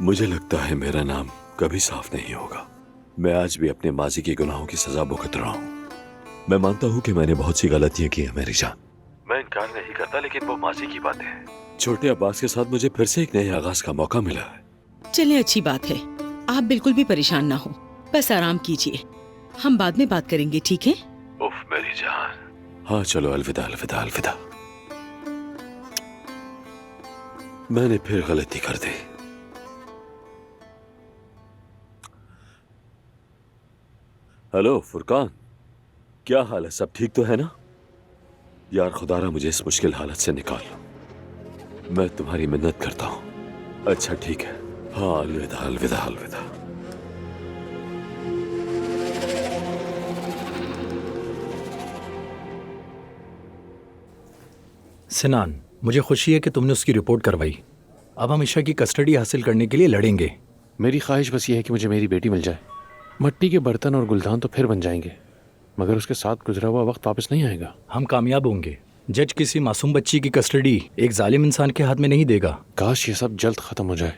मुझे लगता है मेरा नाम कभी साफ नहीं होगा। मैं आज भी अपने माजी के गुनाहों की सजा भुगत रहा हूँ। मैं मानता हूँ कि मैंने बहुत सी गलतियां की हैं मेरी जान, मैं इनकार नहीं करता, लेकिन वो माजी की बातें हैं। छोटे अब्बास के साथ मुझे फिर से एक नए आगाज का मौका मिला है। चलिए, अच्छी बात है। आप बिल्कुल भी परेशान ना हो, बस आराम कीजिए। हम बाद में बात करेंगे, ठीक है? उफ मेरी जान। हाँ चलो, अलविदा अलविदा अलविदा। मैंने फिर गलती कर दी। हेलो फुरकान, क्या हाल है? सब ठीक तो है ना? यार खुदारा मुझे इस मुश्किल हालत से निकाल लो, मैं तुम्हारी मिन्नत करता हूँ। अच्छा ठीक है, हाँ अलविदा अलविदा अलविदा। सिनान, मुझे खुशी है कि तुमने उसकी रिपोर्ट करवाई। अब हम ईशा की कस्टडी हासिल करने के लिए लड़ेंगे। मेरी ख्वाहिश बस ये है कि मुझे मेरी बेटी मिल जाए। मट्टी के बर्तन और गुलदान तो फिर बन जाएंगे, मगर उसके साथ गुजरा हुआ वक्त वापस नहीं आएगा। हम कामयाब होंगे। जज किसी मासूम बच्ची की कस्टडी एक जालिम इंसान के हाथ में नहीं देगा। काश ये सब जल्द खत्म हो जाए।